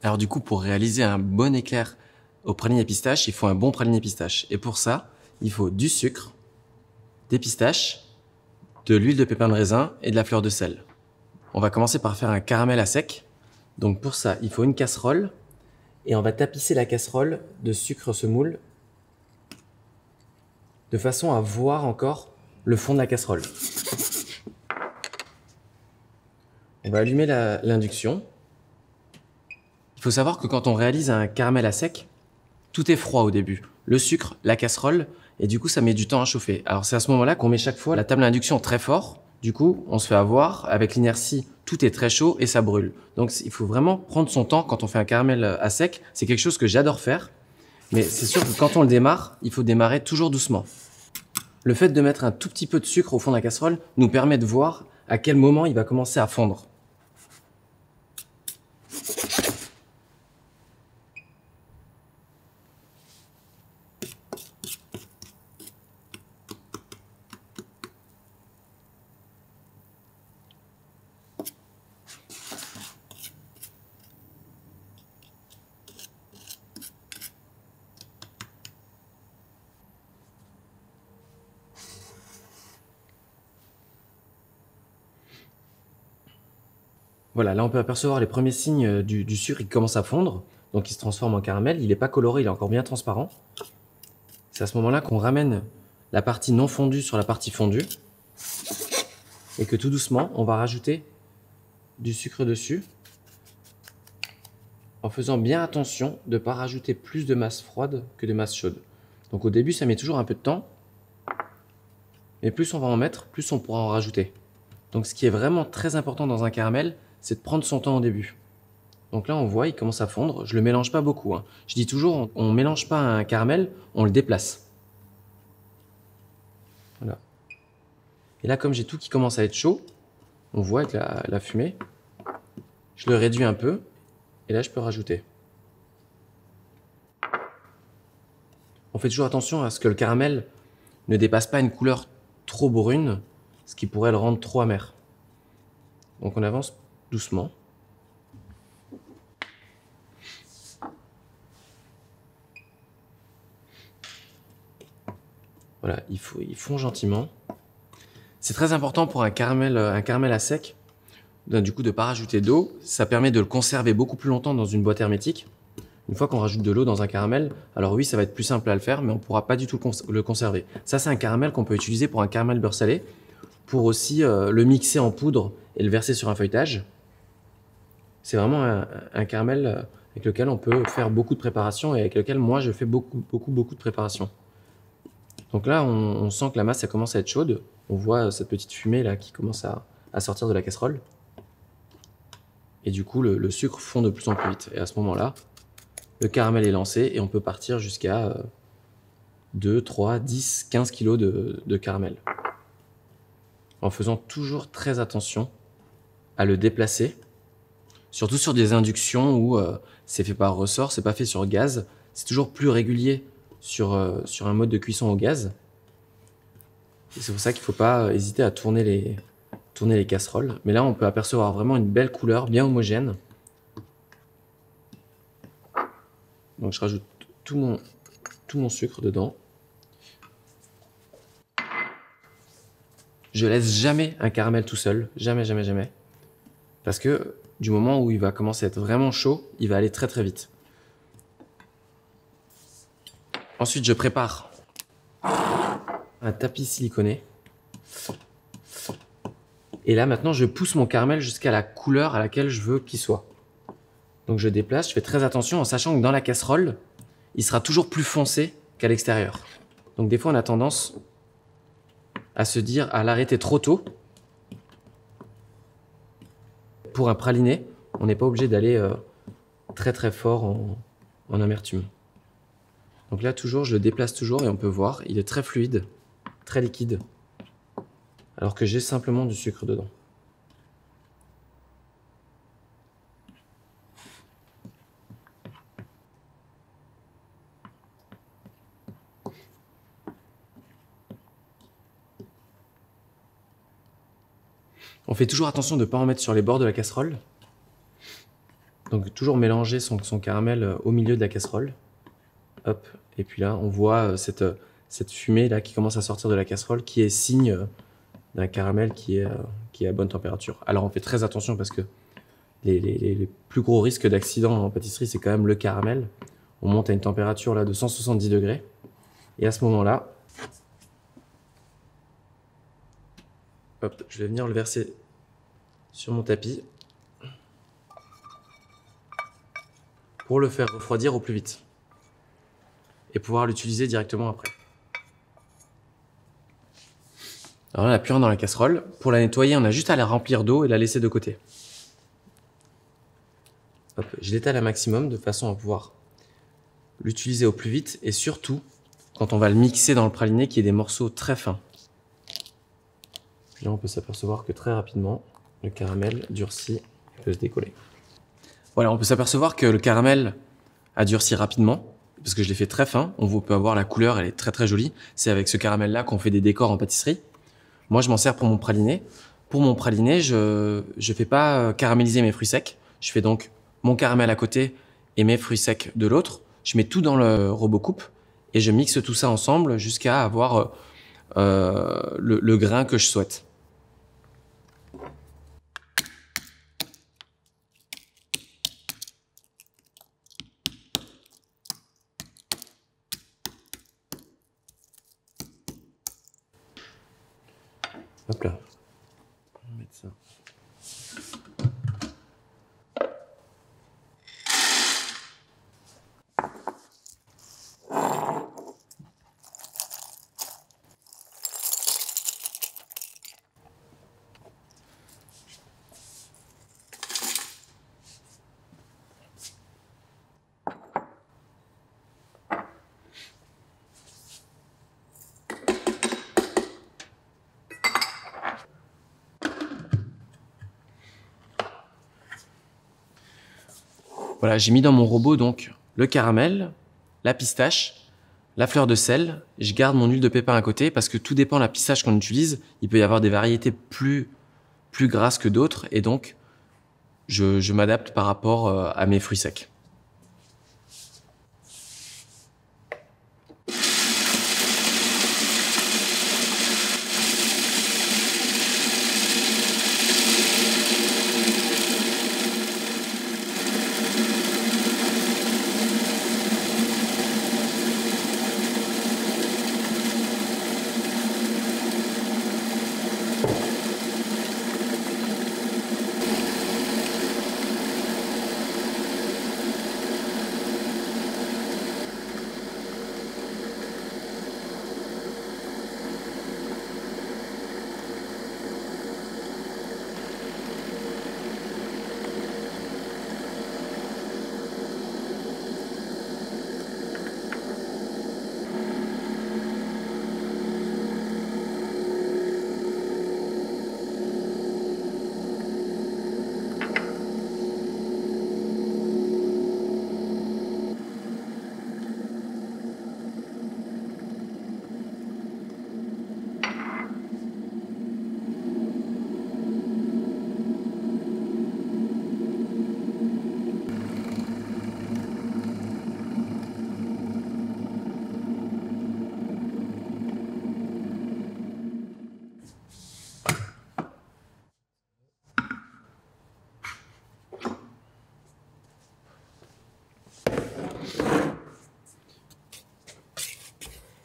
Alors du coup, pour réaliser un bon éclair au praliné pistache, il faut un bon praliné pistache. Et pour ça, il faut du sucre, des pistaches, de l'huile de pépin de raisin et de la fleur de sel. On va commencer par faire un caramel à sec. Donc pour ça, il faut une casserole et on va tapisser la casserole de sucre semoule de façon à voir encore le fond de la casserole. On va allumer l'induction. Il faut savoir que quand on réalise un caramel à sec, tout est froid au début. Le sucre, la casserole, et du coup ça met du temps à chauffer. Alors c'est à ce moment-là qu'on met chaque fois la table d'induction très fort. Du coup, on se fait avoir, avec l'inertie, tout est très chaud et ça brûle. Donc il faut vraiment prendre son temps quand on fait un caramel à sec. C'est quelque chose que j'adore faire, mais c'est sûr que quand on le démarre, il faut démarrer toujours doucement. Le fait de mettre un tout petit peu de sucre au fond de la casserole nous permet de voir à quel moment il va commencer à fondre. Voilà, là on peut apercevoir les premiers signes du sucre qui commence à fondre, donc il se transforme en caramel. Il n'est pas coloré, il est encore bien transparent. C'est à ce moment-là qu'on ramène la partie non fondue sur la partie fondue et que tout doucement on va rajouter du sucre dessus en faisant bien attention de ne pas rajouter plus de masse froide que de masse chaude. Donc au début ça met toujours un peu de temps, mais plus on va en mettre, plus on pourra en rajouter. Donc ce qui est vraiment très important dans un caramel, c'est de prendre son temps au début. Donc là on voit, il commence à fondre. Je le mélange pas beaucoup, hein. Je dis toujours, on mélange pas un caramel, on le déplace. Voilà. Et là comme j'ai tout qui commence à être chaud, on voit avec la fumée, je le réduis un peu, et là je peux rajouter. On fait toujours attention à ce que le caramel ne dépasse pas une couleur trop brune, ce qui pourrait le rendre trop amer. Donc on avance doucement. Voilà, il fond gentiment. C'est très important pour un caramel à sec, du coup de ne pas rajouter d'eau. Ça permet de le conserver beaucoup plus longtemps dans une boîte hermétique. Une fois qu'on rajoute de l'eau dans un caramel, alors oui, ça va être plus simple à le faire, mais on ne pourra pas du tout le conserver. Ça, c'est un caramel qu'on peut utiliser pour un caramel beurre salé, pour aussi le mixer en poudre et le verser sur un feuilletage. C'est vraiment un caramel avec lequel on peut faire beaucoup de préparations et avec lequel moi je fais beaucoup de préparations. Donc là, on sent que la masse, ça commence à être chaude. On voit cette petite fumée là qui commence à sortir de la casserole. Et du coup, le sucre fond de plus en plus vite. Et à ce moment-là, le caramel est lancé et on peut partir jusqu'à 2, 3, 10, 15 kg de caramel. En faisant toujours très attention à le déplacer. Surtout sur des inductions où c'est fait par ressort, c'est pas fait sur gaz. C'est toujours plus régulier sur un mode de cuisson au gaz. C'est pour ça qu'il ne faut pas hésiter à tourner les casseroles. Mais là, on peut apercevoir vraiment une belle couleur, bien homogène. Donc je rajoute tout mon sucre dedans. Je laisse jamais un caramel tout seul, jamais, jamais, jamais. Parce que du moment où il va commencer à être vraiment chaud, il va aller très très vite. Ensuite, je prépare un tapis siliconé. Et là, maintenant, je pousse mon caramel jusqu'à la couleur à laquelle je veux qu'il soit. Donc je déplace, je fais très attention en sachant que dans la casserole, il sera toujours plus foncé qu'à l'extérieur. Donc des fois, on a tendance à se dire à l'arrêter trop tôt. Pour un praliné, on n'est pas obligé d'aller très très fort en amertume. Donc là, toujours, je le déplace toujours et on peut voir, il est très fluide, très liquide, alors que j'ai simplement du sucre dedans. On fait toujours attention de ne pas en mettre sur les bords de la casserole. Donc toujours mélanger son caramel au milieu de la casserole. Hop. Et puis là, on voit cette fumée là qui commence à sortir de la casserole, qui est signe d'un caramel qui est à bonne température. Alors on fait très attention parce que les plus gros risques d'accident en pâtisserie, c'est quand même le caramel. On monte à une température là de 170 degrés. Et à ce moment-là, hop, je vais venir le verser sur mon tapis pour le faire refroidir au plus vite et pouvoir l'utiliser directement après. Alors là, la purée dans la casserole. Pour la nettoyer, on a juste à la remplir d'eau et la laisser de côté. Hop, je l'étale à maximum de façon à pouvoir l'utiliser au plus vite et surtout quand on va le mixer dans le praliné, qu'il y ait des morceaux très fins. Puis là, on peut s'apercevoir que très rapidement, le caramel durcit et peut se décoller. Voilà, on peut s'apercevoir que le caramel a durci rapidement parce que je l'ai fait très fin. On peut avoir la couleur, elle est très très jolie. C'est avec ce caramel-là qu'on fait des décors en pâtisserie. Moi, je m'en sers pour mon praliné. Pour mon praliné, je fais pas caraméliser mes fruits secs. Je fais donc mon caramel à côté et mes fruits secs de l'autre. Je mets tout dans le robot coupe et je mixe tout ça ensemble jusqu'à avoir le grain que je souhaite. Hop là. On va mettre ça. Voilà, j'ai mis dans mon robot donc le caramel, la pistache, la fleur de sel. Je garde mon huile de pépin à côté parce que tout dépend de la pistache qu'on utilise. Il peut y avoir des variétés plus grasses que d'autres et donc je m'adapte par rapport à mes fruits secs.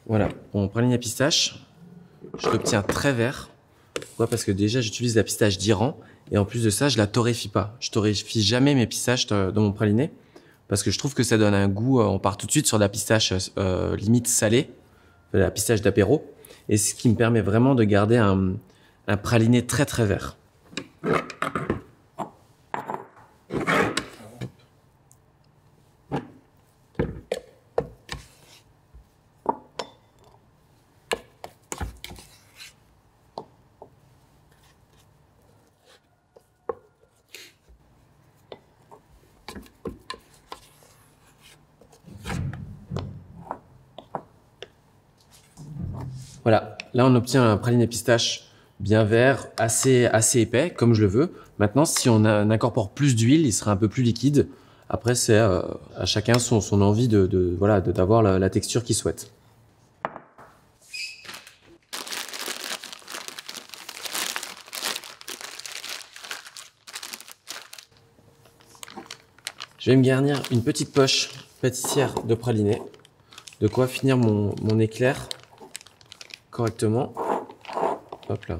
Voilà, mon praliné à pistache, je l'obtiens très vert. Pourquoi? Parce que déjà, j'utilise la pistache d'Iran et en plus de ça, je la torréfie pas. Je torréfie jamais mes pistaches dans mon praliné parce que je trouve que ça donne un goût. On part tout de suite sur la pistache limite salée, la pistache d'apéro, et ce qui me permet vraiment de garder un praliné très très vert. Voilà, là on obtient un praliné pistache bien vert, assez épais, comme je le veux. Maintenant, si on incorpore plus d'huile, il sera un peu plus liquide. Après, c'est à chacun son envie d'avoir la texture qu'il souhaite. Je vais me garnir une petite poche pâtissière de praliné. De quoi finir mon éclair correctement. Hop là.